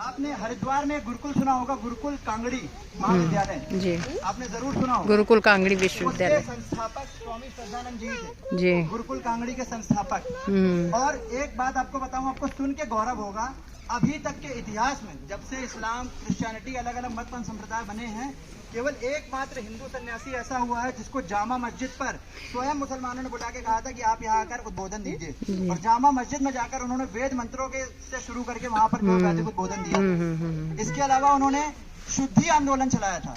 आपने हरिद्वार में गुरुकुल सुना होगा, गुरुकुल कांगड़ी महाविद्यालय जी, आपने जरूर सुना होगा। गुरुकुल कांगड़ी विश्वविद्यालय उसके संस्थापक स्वामी श्रद्धानंद जी थे जी। गुरुकुल कांगड़ी के संस्थापक। और एक बात आपको बताऊं, आपको सुन के गौरव होगा, अभी तक के इतिहास में जब से इस्लाम क्रिश्चियनिटी अलग अलग मत संप्रदाय बने हैं, केवल एकमात्र हिंदू सन्यासी ऐसा हुआ है जिसको जामा मस्जिद पर स्वयं मुसलमानों ने बुला के कहा था कि आप यहाँ आकर उद्बोधन दीजिए, और जामा मस्जिद में जाकर उन्होंने वेद मंत्रों के से शुरू करके वहाँ पर वैदिक उद्बोधन दिया। इसके अलावा उन्होंने शुद्धि आंदोलन चलाया था।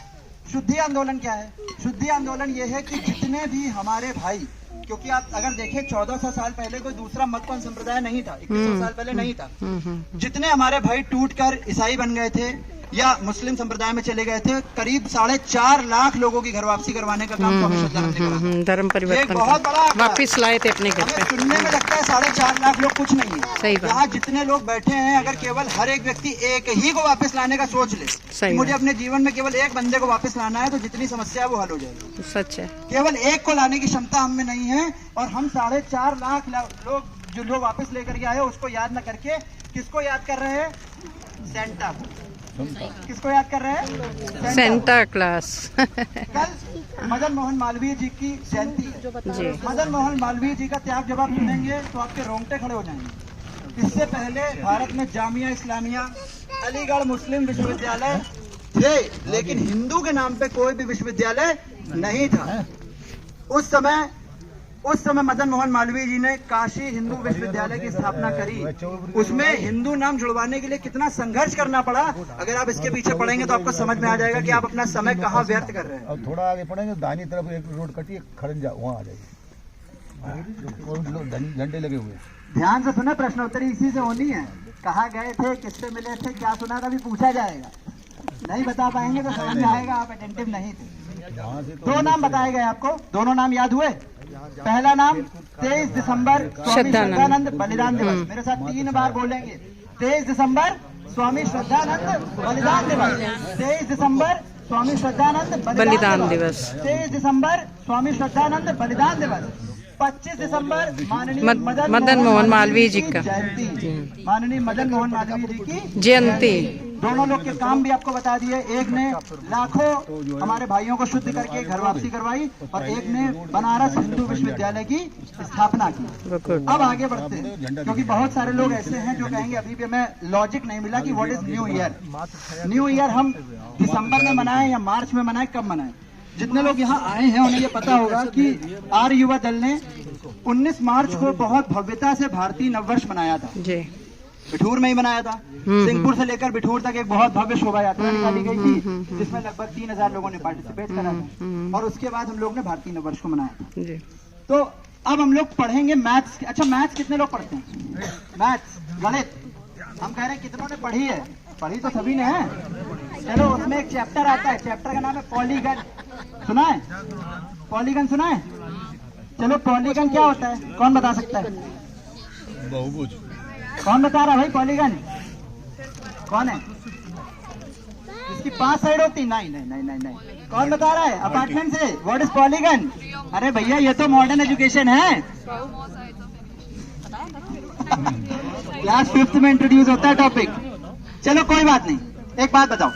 शुद्धि आंदोलन क्या है? शुद्धि आंदोलन ये है कि जितने भी हमारे भाई, क्योंकि आप अगर देखें 1400 साल पहले कोई दूसरा मत संप्रदाय नहीं था, 2100 साल पहले नहीं था। जितने हमारे भाई टूटकर ईसाई बन गए थे या मुस्लिम संप्रदाय में चले गए थे, करीब 4.5 लाख लोगों की घर वापसी करवाने का काम स्वामी श्रद्धानंद ने करा। धर्म परिवर्तन बहुत बड़ा वापिस लाए थे अपने घर पे। सुनने में लगता है 4.5 लाख लोग कुछ नहीं है। सही बात। यहाँ जितने लोग बैठे हैं, अगर केवल हर एक व्यक्ति एक ही को वापस लाने का सोच ले, सही मुझे अपने जीवन में केवल एक बंदे को वापस लाना है, तो जितनी समस्या है वो हल हो जाएगी। सच है। केवल एक को लाने की क्षमता हम में नहीं है, और हम 4.5 लाख लोग जो लोग वापस लेकर के आए उसको याद न करके किसको याद कर रहे हैं? सेंटा को। किसको याद कर रहे हैं? Santa Claus. कल मदन मोहन मालवीय जी की जयंती है जी। मदन मोहन मालवीय जी का त्याग जब आप सुनेंगे तो आपके रोंगटे खड़े हो जाएंगे। इससे पहले भारत में जामिया इस्लामिया, अलीगढ़ मुस्लिम विश्वविद्यालय थे, लेकिन हिंदू के नाम पे कोई भी विश्वविद्यालय नहीं था। उस समय मदन मोहन मालवीय जी ने काशी हिंदू विश्वविद्यालय की स्थापना करी। उसमें हिंदू नाम जुड़वाने के लिए कितना संघर्ष करना पड़ा, अगर आप इसके पीछे पढ़ेंगे तो आपको समझ में आ जाएगा कि आप अपना समय कहाँ व्यर्थ कर रहे हैं। अब थोड़ा आगे पढ़ेंगे, दाहिनी तरफ एक रोड कटी, खड़ंजा वहाँ आ जाएगी, झंडे लगे हुए। ध्यान से सुने, प्रश्नोत्तरी इसी से होनी है। कहाँ गए थे, किससे मिले थे, क्या सुना था, अभी पूछा जाएगा। नहीं बता पाएंगे तो समझ में आएगा आप अटेंटिव नहीं थे। 2 नाम बताए गए आपको, दोनों नाम याद हुए? पहला नाम 23 दिसंबर स्वामी श्रद्धानंद बलिदान दिवस। मेरे साथ 3 बार बोलेंगे। 23 दिसंबर स्वामी श्रद्धानंद बलिदान दिवस। 23 दिसंबर स्वामी श्रद्धानंद बलिदान दिवस। 23 दिसंबर स्वामी श्रद्धानंद बलिदान दिवस। 25 दिसंबर माननीय मदन मोहन मालवीय जी का जयंती। माननीय मदन मोहन मालवीय जी की जयंती। दोनों लोग के काम भी आपको बता दिए। एक ने लाखों हमारे भाइयों को शुद्ध करके घर वापसी करवाई, और एक ने बनारस हिंदू विश्वविद्यालय की स्थापना की। अब आगे बढ़ते हैं, क्योंकि बहुत सारे लोग ऐसे हैं जो कहेंगे अभी भी हमें लॉजिक नहीं मिला कि what is new year. New year हम दिसंबर में मनाएं या मार्च में मनाएं, कब मनाएं? जितने लोग यहाँ आए हैं उन्हें ये पता होगा कि आर्य युवा दल ने 19 मार्च को बहुत भव्यता से भारतीय नववर्ष मनाया था। बिठूर में ही मनाया था। सिंहपुर से लेकर बिठूर तक एक बहुत भव्य शोभा यात्रा निकाली गई थी, जिसमें लगभग 3000 लोगों ने पार्टिसिपेट करा था, और उसके बाद हम लोग ने भारतीय नववर्ष को मनाया था। तो अब हम लोग पढ़ेंगे मैथ्स। अच्छा, मैथ्स कितने लोग पढ़ते हैं? मैथ्स, गणित हम कह रहे हैं कितनों ने पढ़ी है? पढ़ी तो सभी ने है। चलो, उसमें एक चैप्टर आता है, चैप्टर का नाम है पॉलीगन। सुना है? पॉलीगन सुना है? चलो, पॉलीगन क्या होता है, कौन बता सकता है? बहुभुज। कौन बता रहा है भाई? पॉलीगन कौन है? इसकी 5 साइड होती? नहीं। कौन बता रहा है अपार्टमेंट से? What is polygon? अरे भैया, ये तो मॉडर्न एजुकेशन है। क्लास 5th में इंट्रोड्यूस होता है टॉपिक। चलो, कोई बात नहीं। एक बात बताओ,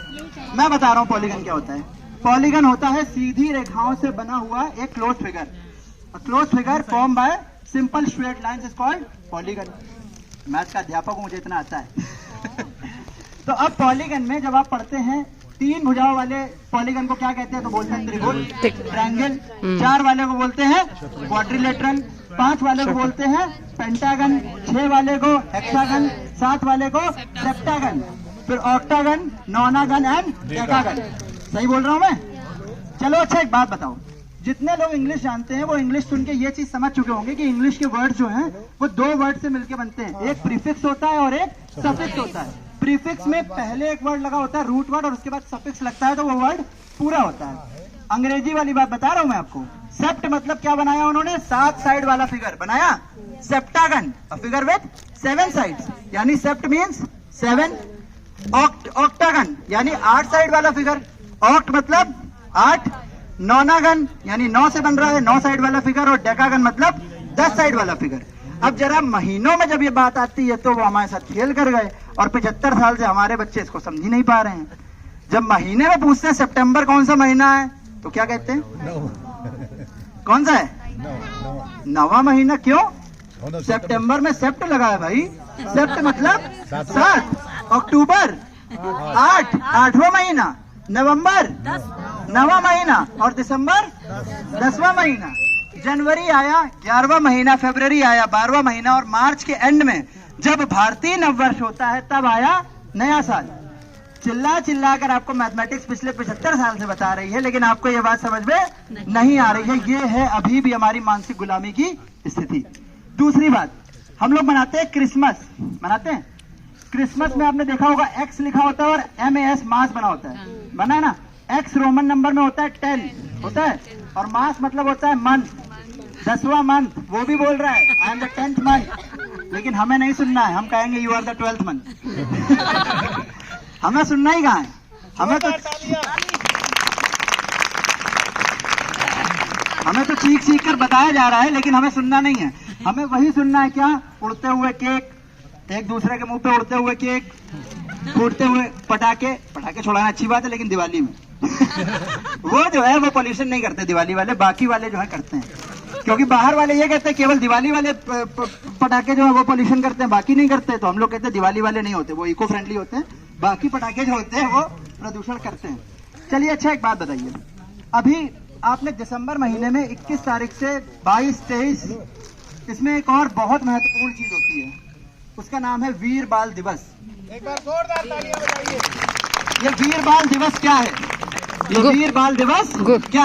मैं बता रहा हूँ पॉलीगन क्या होता है। पॉलीगन होता है सीधी रेखाओं से बना हुआ एक close figure. Close figure form by simple straight lines is called polygon. Maths का अध्यापक हूं, मुझे इतना आता है। तो अब पॉलीगन में जब आप पढ़ते हैं, 3 भुजाओं वाले पॉलीगन को क्या कहते हैं? तो बोलते हैं त्रिभुज, ट्रायंगल। 4 वाले को बोलते हैं क्वाड्रिलेटरल। 5 वाले को बोलते हैं पेंटागन। 6 वाले को हेक्सागन। 7 वाले को सेप्टागन। फिर ऑक्टागन, नोनागन एंड डेकागन। सही बोल रहा हूं मैं? चलो, अच्छा एक बात बताओ, जितने लोग इंग्लिश जानते हैं वो इंग्लिश सुन के ये चीज समझ चुके होंगे कि इंग्लिश के वर्ड जो हैं वो 2 वर्ड से मिलकर बनते हैं। एक प्रीफिक्स होता है और एक सफिक्स होता है। प्रीफिक्स में पहले एक वर्ड लगा होता है, रूट वर्ड, और उसके बाद सफिक्स लगता है तो वो वर्ड पूरा होता है। अंग्रेजी वाली बात बता रहा हूं मैं आपको। सेप्ट मतलब क्या बनाया उन्होंने? 7 साइड वाला फिगर बनाया, septagon, a figure with 7 sides, यानी सेप्ट मींस 7। ऑक्टागन यानी 8 साइड वाला फिगर, ऑक्ट मतलब 8। नोनागन यानी 9 से बन रहा है, 9 साइड वाला फिगर, और डेकागन मतलब 10 साइड वाला फिगर। अब जरा महीनों में जब ये बात आती है तो वो हमारे साथ खेल कर गए, और 75 साल से हमारे बच्चे इसको समझ ही नहीं पा रहे हैं। जब महीने में पूछते हैं सितंबर कौन सा महीना है, तो क्या कहते हैं? कौन सा है? नवा महीना। क्यों? सितंबर में सेप्ट लगा है भाई। सेप्ट मतलब 7, अक्टूबर 8, 8वां महीना, नवंबर 9वां महीना, और दिसंबर 10वां महीना, जनवरी आया 11वां महीना, फरवरी आया 12वां महीना, और मार्च के एंड में जब भारतीय नववर्ष होता है तब आया नया साल। चिल्ला चिल्ला कर आपको मैथमेटिक्स पिछले 75 साल से बता रही है, लेकिन आपको ये बात समझ में नहीं आ रही है। ये है अभी भी हमारी मानसिक गुलामी की स्थिति। दूसरी बात, हम लोग मनाते हैं क्रिसमस, मनाते हैं। क्रिसमस में आपने देखा होगा एक्स लिखा होता है और MAS मास बना होता है, बना है ना। एक्स रोमन नंबर में होता है 10 होता है, और मास मतलब होता है मंथ, 10वां मंथ। वो भी बोल रहा है I am the 10th month, लेकिन हमें नहीं सुनना है, हम कहेंगे you are the 12th month. हमें सुनना ही कहाँ है, हमें तो चीख चीख कर बताया जा रहा है, लेकिन हमें सुनना नहीं है। हमें वही सुनना है, क्या? उड़ते हुए केक, एक दूसरे के मुंह पे उड़ते हुए केक, फूटते हुए पटाखे। पटाखे छोड़ाना अच्छी बात है, लेकिन दिवाली में वो जो है वो पोल्यूशन नहीं करते दिवाली वाले, बाकी वाले जो है करते हैं। क्योंकि बाहर वाले ये कहते हैं केवल दिवाली वाले पटाखे जो है वो पोल्यूशन करते हैं, बाकी नहीं करते। तो हम लोग कहते हैं दिवाली वाले नहीं होते, वो इको फ्रेंडली होते हैं, बाकी पटाखे जो होते हैं वो प्रदूषण करते हैं। चलिए, अच्छा एक बात बताइए, अभी आपने दिसंबर महीने में 21 तारीख से 22, 23, इसमें एक और बहुत महत्वपूर्ण चीज होती है, उसका नाम है वीर बाल दिवस। एक बार जोरदार तालियां बजाइए। ये वीर बाल दिवस क्या है? ये वीर बाल दिवस क्या